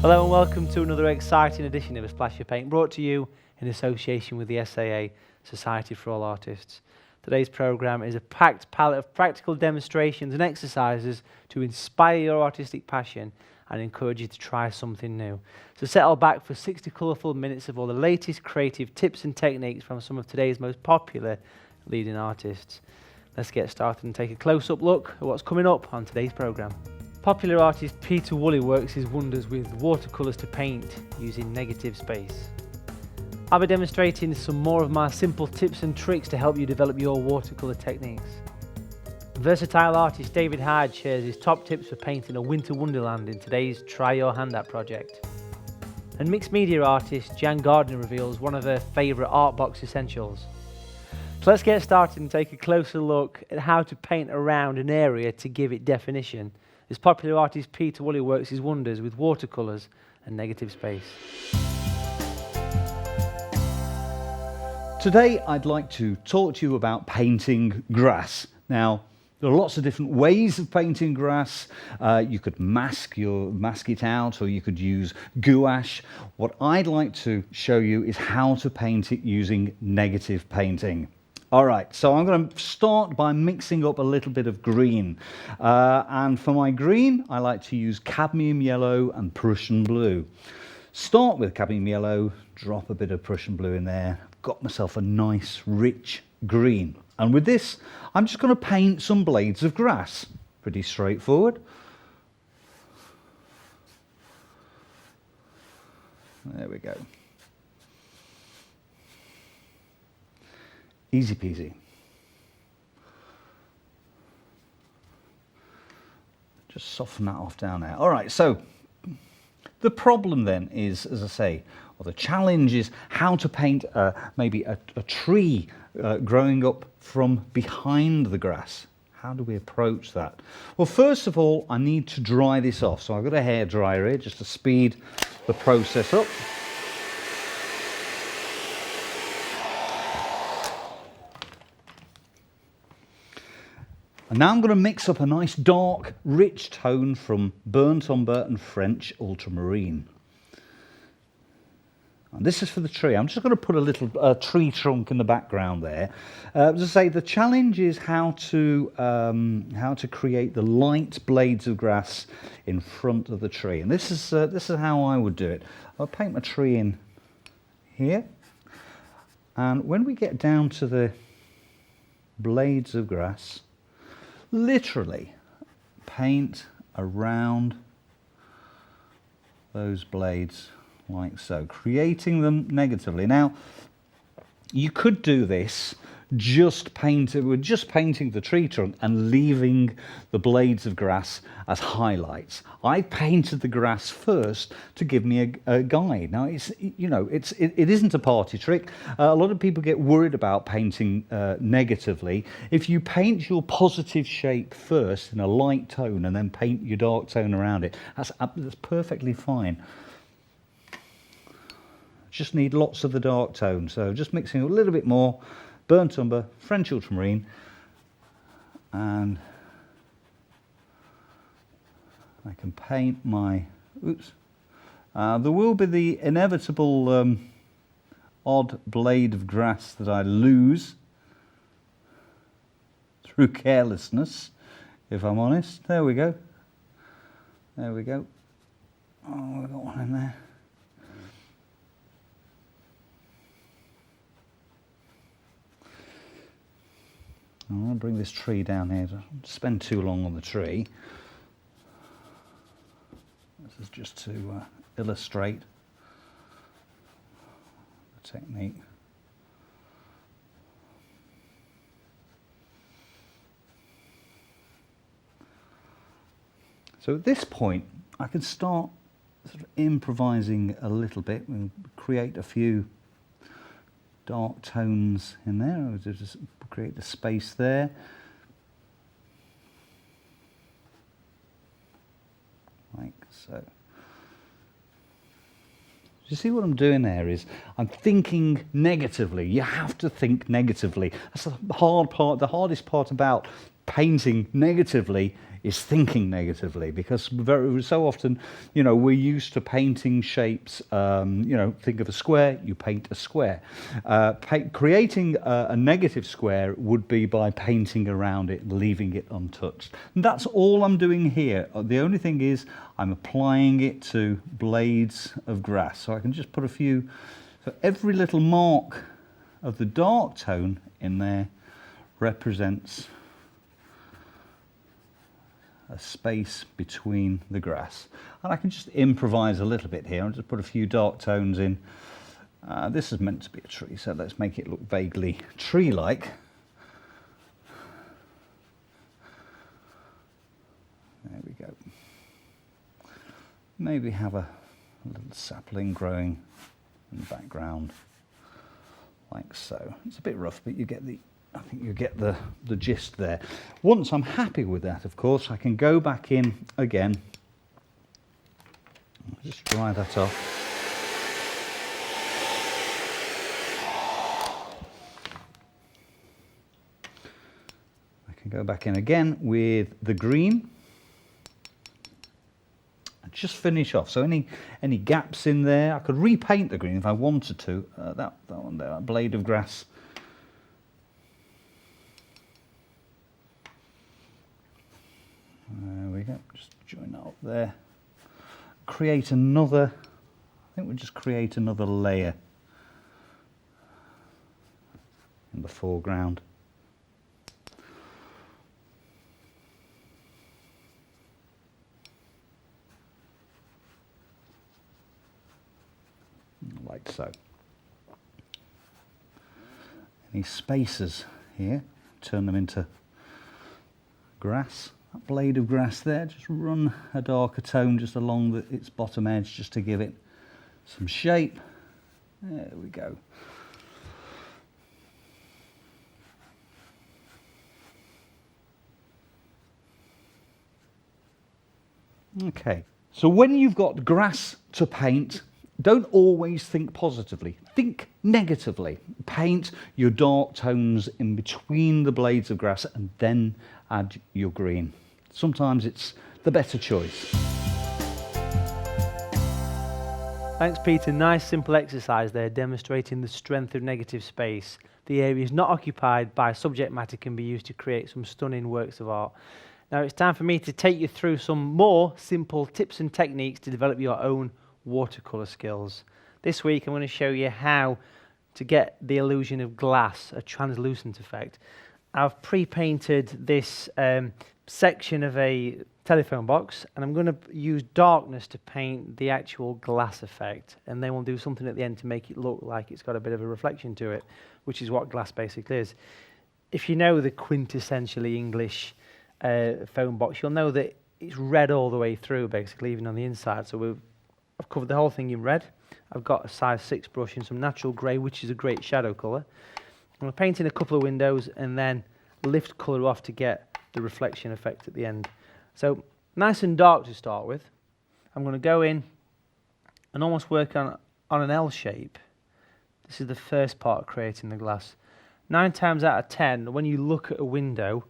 Hello and welcome to another exciting edition of A Splash of Paint, brought to you in association with the SAA, Society for All Artists. Today's programme is a packed palette of practical demonstrations and exercises to inspire your artistic passion and encourage you to try something new. So settle back for 60 colourful minutes of all the latest creative tips and techniques from some of today's most popular leading artists. Let's get started and take a close-up look at what's coming up on today's programme. Popular artist Peter Woolley works his wonders with watercolours to paint using negative space. I'll be demonstrating some more of my simple tips and tricks to help you develop your watercolour techniques. Versatile artist David Hyde shares his top tips for painting a winter wonderland in today's Try Your Hand At project. And mixed media artist Jan Gardner reveals one of her favourite art box essentials. So let's get started and take a closer look at how to paint around an area to give it definition, as popular artist Peter Woolley works his wonders with watercolours and negative space. Today I'd like to talk to you about painting grass. Now, there are lots of different ways of painting grass. You could mask it out, or you could use gouache. What I'd like to show you is how to paint it using negative painting. All right, so I'm going to start by mixing up a little bit of green. And for my green, I like to use cadmium yellow and Prussian blue. Start with cadmium yellow, drop a bit of Prussian blue in there. Got myself a nice, rich green. And with this, I'm just going to paint some blades of grass. Pretty straightforward. There we go. Easy peasy. Just soften that off down there. All right, so the problem then is, as I say, or the challenge is how to paint maybe a tree growing up from behind the grass. How do we approach that? Well, first of all, I need to dry this off. So I've got a hairdryer here just to speed the process up. And now I'm going to mix up a nice dark, rich tone from Burnt Umber and French Ultramarine. And this is for the tree. I'm just going to put a little tree trunk in the background there. As I say, the challenge is how to create the light blades of grass in front of the tree. And this is how I would do it. I'll paint my tree in here. And when we get down to the blades of grass, literally paint around those blades like so, creating them negatively. Now, you could do this just painting the tree trunk and leaving the blades of grass as highlights. I painted the grass first to give me a guide. Now, it isn't a party trick. A lot of people get worried about painting negatively. If you paint your positive shape first in a light tone and then paint your dark tone around it, that's perfectly fine. Just need lots of the dark tone, so just mixing a little bit more Burnt Umber, French Ultramarine, and I can paint my, there will be the inevitable odd blade of grass that I lose through carelessness, if I'm honest. There we go. There we go. Oh, we've got one in there. I'm going to bring this tree down here. Don't spend too long on the tree. This is just to illustrate the technique. So at this point, I can start sort of improvising a little bit and create a few dark tones in there. I'll just create the space there. Like so. You see what I'm doing there is I'm thinking negatively. You have to think negatively. That's the hard part. The hardest part about painting negatively is thinking negatively, because very so often, we're used to painting shapes. Think of a square, you paint a square. Creating a negative square would be by painting around it and leaving it untouched. And that's all I'm doing here. The only thing is I'm applying it to blades of grass. So I can just put a few, so every little mark of the dark tone in there represents a space between the grass. And I can just improvise a little bit here and just put a few dark tones in. This is meant to be a tree, so let's make it look vaguely tree-like. There we go. Maybe have a little sapling growing in the background, like so. It's a bit rough, but I think you get the gist there. Once I'm happy with that, of course, I can go back in again. I'll just dry that off. I can go back in again with the green. Just finish off. So any gaps in there, I could repaint the green if I wanted to. That one there, that blade of grass. There we go. Just join that up there. Create another. I think we'll just create another layer in the foreground. Like so. Any spaces here, turn them into grass. That blade of grass there, just run a darker tone just along its bottom edge, just to give it some shape. There we go. Okay, so when you've got grass to paint, don't always think positively. Think negatively. Paint your dark tones in between the blades of grass and then add your green. Sometimes it's the better choice. Thanks, Peter. Nice simple exercise there, demonstrating the strength of negative space. The areas not occupied by subject matter can be used to create some stunning works of art. Now it's time for me to take you through some more simple tips and techniques to develop your own watercolour skills. This week I'm going to show you how to get the illusion of glass, a translucent effect. I've pre-painted this section of a telephone box, and I'm going to use darkness to paint the actual glass effect, and then we'll do something at the end to make it look like it's got a bit of a reflection to it, which is what glass basically is. If you know the quintessentially English phone box, you'll know that it's red all the way through, basically, even on the inside. So I've covered the whole thing in red. I've got a size 6 brush in some natural grey, which is a great shadow colour. I'm painting a couple of windows and then lift colour off to get the reflection effect at the end. So nice and dark to start with. I'm going to go in and almost work on an L shape. This is the first part of creating the glass. 9 times out of 10, when you look at a window,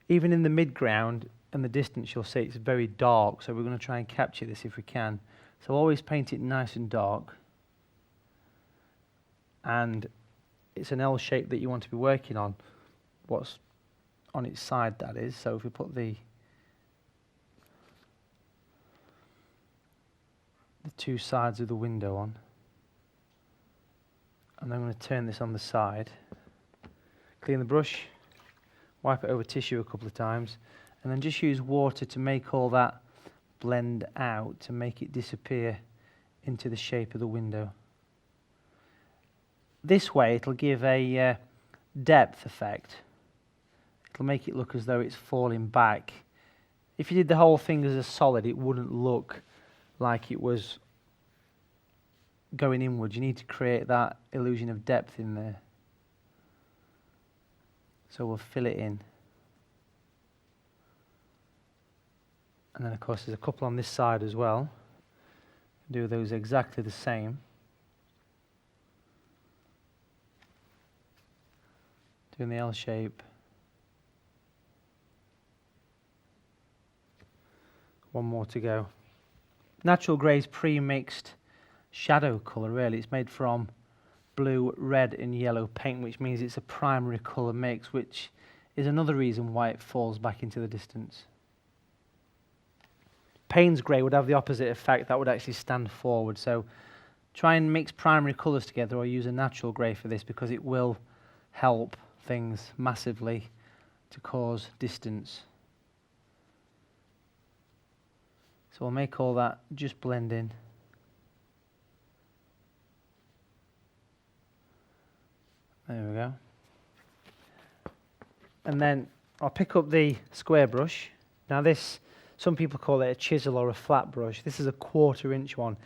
even in the midground and the distance, you'll see it's very dark. So we're going to try and capture this if we can. So always paint it nice and dark. And it's an L shape that you want to be working on. What's on its side, that is. So if we put the two sides of the window on, and I'm going to turn this on the side, clean the brush, wipe it over tissue a couple of times, and then just use water to make all that blend out, to make it disappear into the shape of the window. This way it'll give a depth effect. It'll make it look as though it's falling back. If you did the whole thing as a solid, it wouldn't look like it was going inwards. You need to create that illusion of depth in there. So we'll fill it in. And then of course there's a couple on this side as well. Do those exactly the same. Doing the L shape. One more to go. Natural grey is pre-mixed shadow colour, really. It's made from blue, red and yellow paint, which means it's a primary colour mix, which is another reason why it falls back into the distance. Payne's grey would have the opposite effect. That would actually stand forward. So try and mix primary colours together or use a natural grey for this, because it will help things massively to cause distance. So we'll make all that just blend in. There we go. And then I'll pick up the square brush. Now this, some people call it a chisel or a flat brush. This is a 1/4 inch one.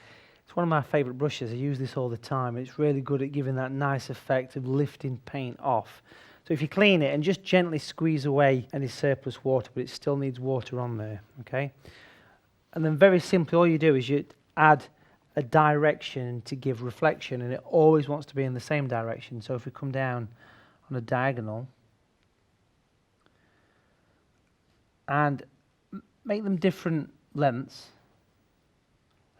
It's one of my favourite brushes. I use this all the time. It's really good at giving that nice effect of lifting paint off. So if you clean it and just gently squeeze away any surplus water, but it still needs water on there, okay? And then very simply, all you do is you add a direction to give reflection, and it always wants to be in the same direction. So if we come down on a diagonal and make them different lengths,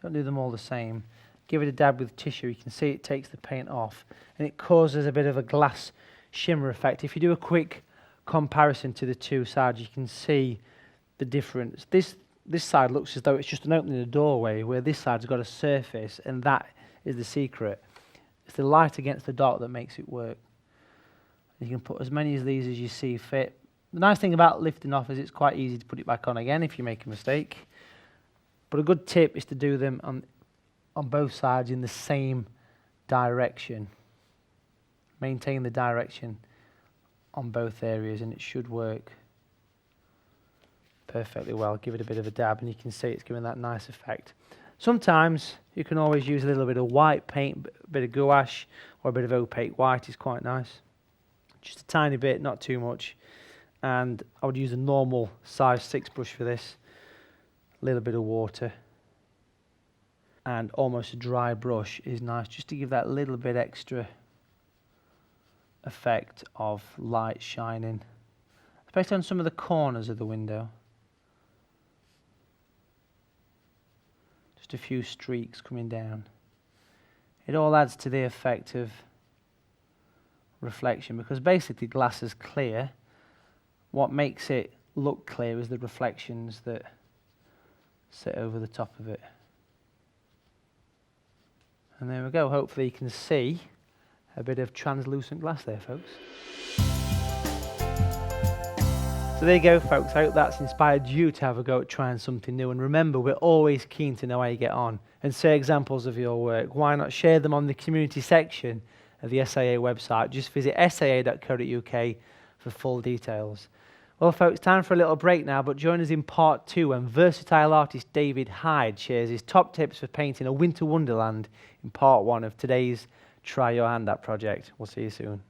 don't do them all the same, give it a dab with tissue, you can see it takes the paint off and it causes a bit of a glass shimmer effect. If you do a quick comparison to the two sides, you can see the difference. This side looks as though it's just an opening in a doorway, where this side's got a surface, and that is the secret. It's the light against the dark that makes it work. You can put as many of these as you see fit. The nice thing about lifting off is it's quite easy to put it back on again if you make a mistake. But a good tip is to do them on both sides in the same direction. Maintain the direction on both areas and it should work perfectly well. Give it a bit of a dab and you can see it's giving that nice effect. Sometimes you can always use a little bit of white paint, a bit of gouache or a bit of opaque white is quite nice. Just a tiny bit, not too much. And I would use a normal size 6 brush for this. A little bit of water. And almost a dry brush is nice, just to give that little bit extra effect of light shining, especially on some of the corners of the window. Just a few streaks coming down. It all adds to the effect of reflection, because basically glass is clear. What makes it look clear is the reflections that sit over the top of it. And there we go. Hopefully you can see a bit of translucent glass there, folks. So there you go, folks. I hope that's inspired you to have a go at trying something new. And remember, we're always keen to know how you get on and see examples of your work. Why not share them on the community section of the SIA website? Just visit sia.co.uk for full details. Well, folks, time for a little break now, but join us in part 2 when versatile artist David Hyde shares his top tips for painting a winter wonderland in part 1 of today's Try Your Hand At project. We'll see you soon.